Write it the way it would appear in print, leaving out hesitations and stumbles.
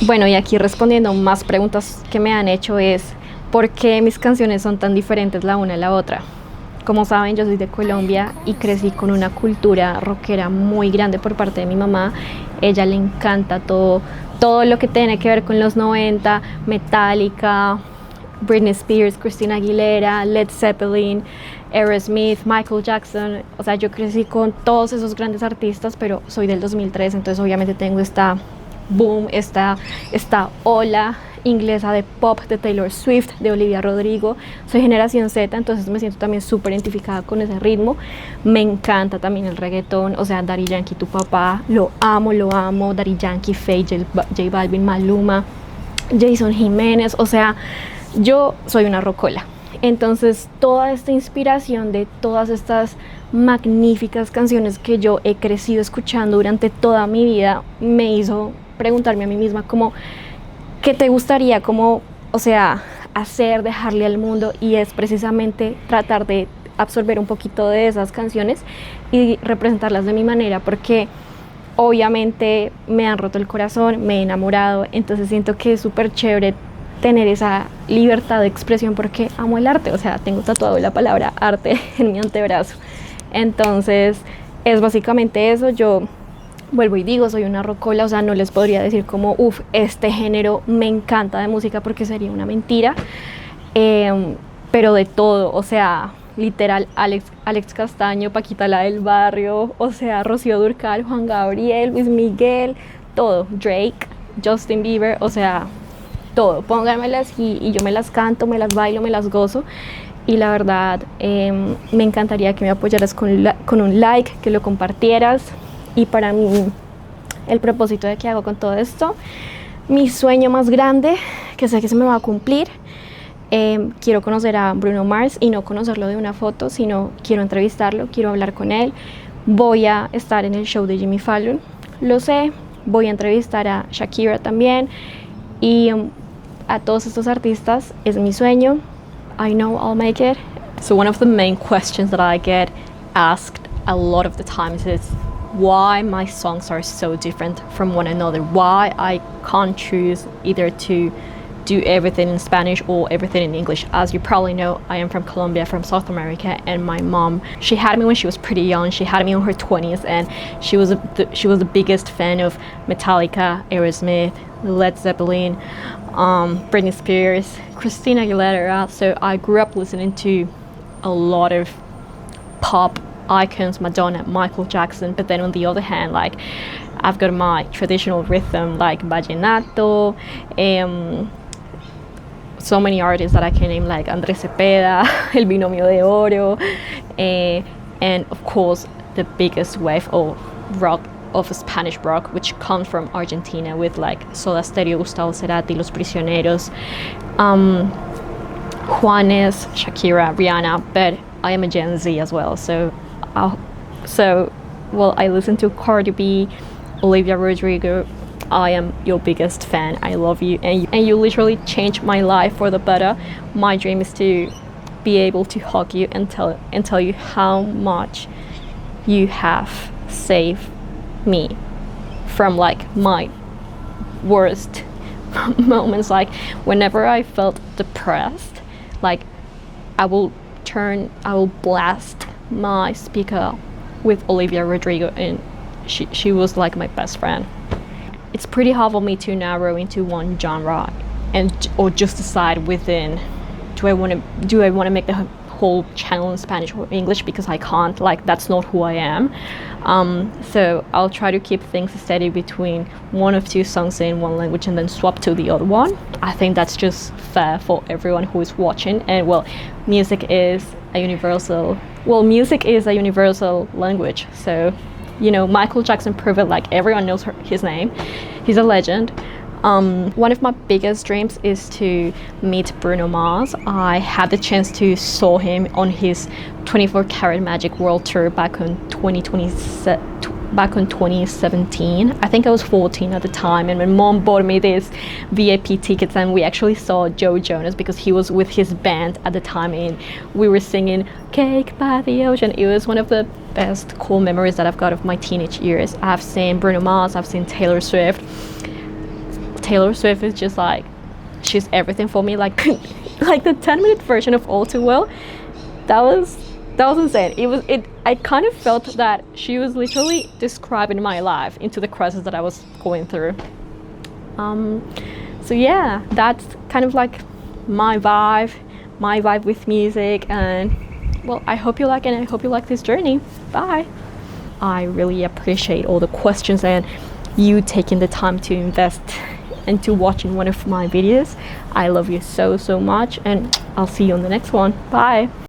Bueno, y aquí respondiendo más preguntas que me han hecho es ¿por qué mis canciones son tan diferentes la una a la otra? Como saben, yo soy de Colombia y crecí con una cultura rockera muy grande por parte de mi mamá. Ella le encanta todo lo que tiene que ver con los 90, Metallica, Britney Spears, Christina Aguilera, Led Zeppelin, Aerosmith, Michael Jackson. O sea, yo crecí con todos esos grandes artistas, pero soy del 2003, entonces obviamente tengo esta boom, esta ola inglesa de pop de Taylor Swift, de Olivia Rodrigo. Soy generación Z, entonces me siento también súper identificada con ese ritmo. Me encanta también el reggaetón, o sea, Daddy Yankee, tu papá, lo amo. Daddy Yankee, Faye, J Balvin, Maluma, Jason Jiménez, o sea, yo soy una rocola. Entonces toda esta inspiración de todas estas magníficas canciones que yo he crecido escuchando durante toda mi vida me hizo preguntarme a mí misma como ¿qué te gustaría como, o sea, hacer, dejarle al mundo? Y es precisamente tratar de absorber un poquito de esas canciones y representarlas de mi manera, porque obviamente me han roto el corazón, me he enamorado, entonces siento que es súper chévere tener esa libertad de expresión porque amo el arte, o sea, tengo tatuado la palabra arte en mi antebrazo. Entonces es básicamente eso. Yo vuelvo y digo, soy una rocola, o sea, no les podría decir como, este género me encanta de música porque sería una mentira, pero de todo, o sea, literal, Alex Castaño, Paquita la del Barrio, o sea, Rocío Dúrcal, Juan Gabriel, Luis Miguel, todo, Drake, Justin Bieber, o sea, todo, pónganmelas y yo me las canto, me las bailo, me las gozo. Y la verdad, me encantaría que me apoyaras con un like, que lo compartieras. Y para mí, el propósito de que hago con todo esto, mi sueño más grande, que sé que se me va a cumplir, quiero conocer a Bruno Mars y no conocerlo de una foto, sino quiero entrevistarlo, quiero hablar con él. Voy a estar en el show de Jimmy Fallon, lo sé, voy a entrevistar a Shakira también y a todos estos artistas, es mi sueño. I know I'll make it. So one of the main questions that I get asked a lot of the times is why my songs are so different from one another, why I can't choose either to do everything in Spanish or everything in English. As you probably know, I am from Colombia, from South America, and my mom, she had me when she was pretty young. She had me in her 20s, and she was the biggest fan of Metallica, Aerosmith, Led Zeppelin, Britney Spears, Christina Aguilera. So I grew up listening to a lot of pop icons, Madonna, Michael Jackson, but then on the other hand, like, I've got my traditional rhythm like vallenato, so many artists that I can name, like Andrés Cepeda, El Binomio de Oro, and of course the biggest wave of rock, of Spanish rock, which comes from Argentina with like Soda Stereo, Gustavo Cerati, Los Prisioneros, Juanes, Shakira, Rihanna, but I am a Gen Z as well, so I listen to Cardi B, Olivia Rodrigo. I am your biggest fan. I love you, and you literally changed my life for the better. My dream is to be able to hug you and tell you how much you have saved me from like my worst moments. Like whenever I felt depressed, like I will blast my speaker with Olivia Rodrigo, and she was like my best friend. It's pretty hard for me to narrow into one genre or just decide within, do I want to make the whole channel in Spanish or English, because I can't, like, that's not who I am. So I'll try to keep things steady between one of two songs in one language and then swap to the other one. I think that's just fair for everyone who is watching. And well, music is a universal language. So, you know, Michael Jackson proved it, like everyone knows his name. He's a legend. One of my biggest dreams is to meet Bruno Mars. I had the chance to saw him on his 24 Karat Magic World Tour back in 2017. I think I was 14 at the time, and my mom bought me these VIP tickets, and we actually saw Joe Jonas because he was with his band at the time, and we were singing Cake by the Ocean. It was one of the best cool memories that I've got of my teenage years. I've seen Bruno Mars, I've seen Taylor Swift. Taylor Swift is just like, she's everything for me. Like like the 10-minute version of All Too Well, that was insane. I kind of felt that she was literally describing my life into the crisis that I was going through. So yeah, that's kind of like my vibe with music. And well, I hope you like it, and I hope you like this journey. Bye. I really appreciate all the questions and you taking the time to invest into watching one of my videos. I love you so much, and I'll see you on the next one. Bye.